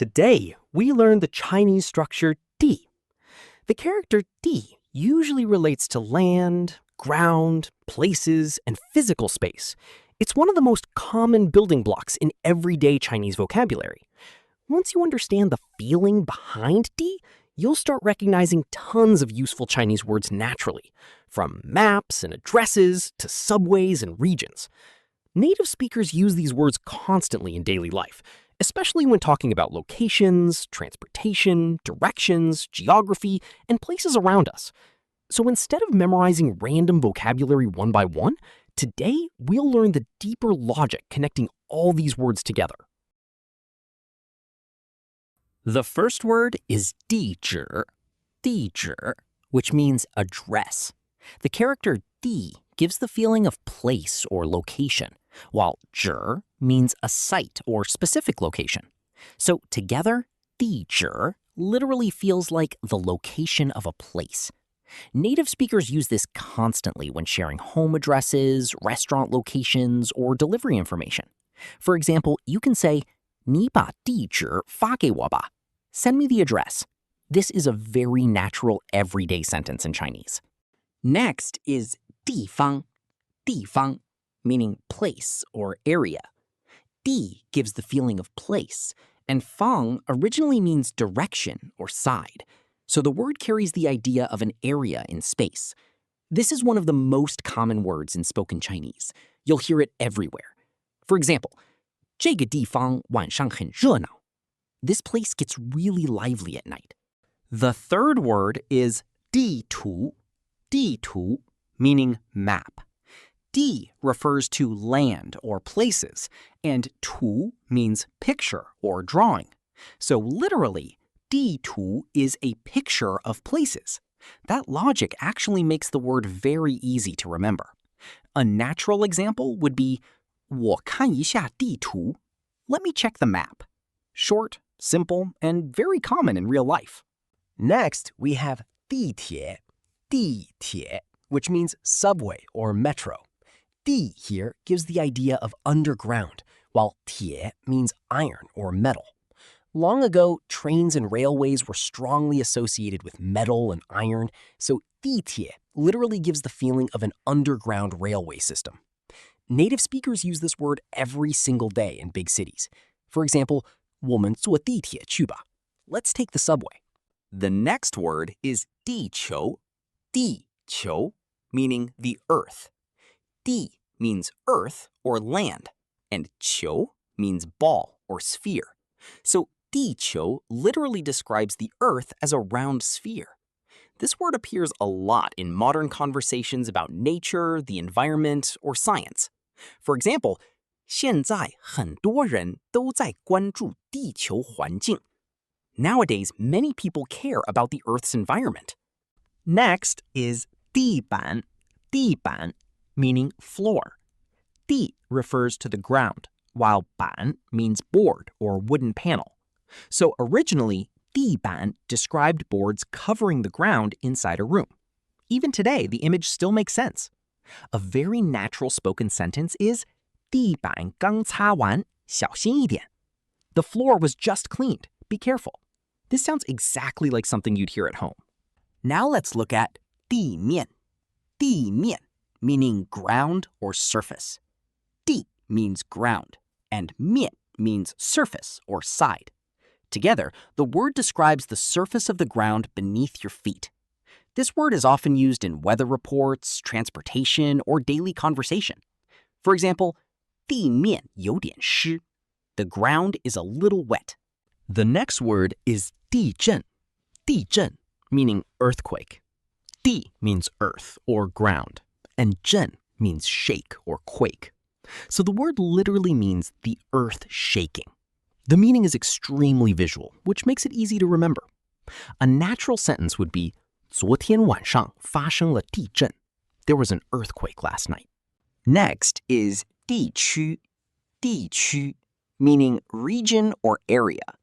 Today, we learn the Chinese structure dì. The character dì usually relates to land, ground, places, and physical space. It's one of the most common building blocks in everyday Chinese vocabulary. Once you understand the feeling behind dì, you'll start recognizing tons of useful Chinese words naturally, from maps and addresses to subways and regions. Native speakers use these words constantly in daily life, especially when talking about locations, transportation, directions, geography, and places around us. So instead of memorizing random vocabulary one by one, today we'll learn the deeper logic connecting all these words together. The first word is dìzhǐ, which means address. The character dì gives the feeling of place or location, while zhǐ means a site or specific location. So together, dìzhǐ literally feels like the location of a place. Native speakers use this constantly when sharing home addresses, restaurant locations, or delivery information. For example, you can say, 你把地址发给我吧. Send me the address. This is a very natural everyday sentence in Chinese. Next is 地方, meaning place or area. Di gives the feeling of place, and fang originally means direction or side. So the word carries the idea of an area in space. This is one of the most common words in spoken Chinese. You'll hear it everywhere. For example, 这个地方晚上很热闹. This place gets really lively at night. The third word is 地图, meaning map. Di refers to land or places, and tu means picture or drawing. So literally, 地图 is a picture of places. That logic actually makes the word very easy to remember. A natural example would be 我看一下地图. Let me check the map. Short, simple, and very common in real life. Next, we have 地铁, which means subway or metro. Di here gives the idea of underground, while tie means iron or metal. Long ago, trains and railways were strongly associated with metal and iron, so di tie literally gives the feeling of an underground railway system. Native speakers use this word every single day in big cities. For example, 我们坐地铁去吧. Let's take the subway. The next word is 地球, meaning the earth. Di means earth or land, and 球 means ball or sphere. So 地球 literally describes the earth as a round sphere. This word appears a lot in modern conversations about nature, the environment, or science. For example, 现在很多人都在关注地球环境. Nowadays, many people care about the Earth's environment. Next is 地板, meaning floor. Di refers to the ground, while ban means board or wooden panel. So originally, 地板 described boards covering the ground inside a room. Even today, the image still makes sense. A very natural spoken sentence is 地板刚擦完，小心一点. The floor was just cleaned. Be careful. This sounds exactly like something you'd hear at home. Now let's look at 地面, meaning ground or surface. Di means ground, and mian means surface or side. Together, the word describes the surface of the ground beneath your feet. This word is often used in weather reports, transportation, or daily conversation. For example, 地面有点湿. The ground is a little wet. The next word is 地震, meaning earthquake. Di means earth or ground, and 震 means shake or quake. So the word literally means the earth shaking. The meaning is extremely visual, which makes it easy to remember. A natural sentence would be 昨天晚上发生了地震. There was an earthquake last night. Next is 地区, meaning region or area.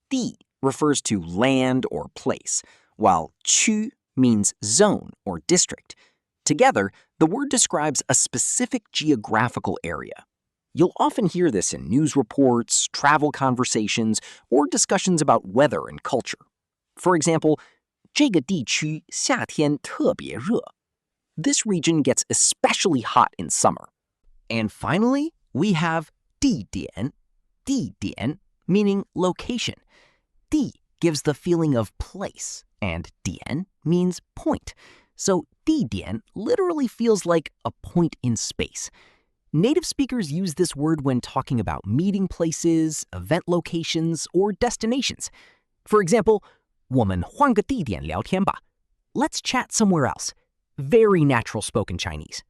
Di refers to land or place, while 区 means zone or district. Together, the word describes a specific geographical area. You'll often hear this in news reports, travel conversations, or discussions about weather and culture. For example, 这个地区夏天特别热. This region gets especially hot in summer. And finally, we have 地点, 地点, meaning location. 地 gives the feeling of place, and 点 means point. So 地点 literally feels like a point in space. Native speakers use this word when talking about meeting places, event locations, or destinations. For example, 我们换个地点聊天吧. Let's chat somewhere else. Very natural spoken Chinese.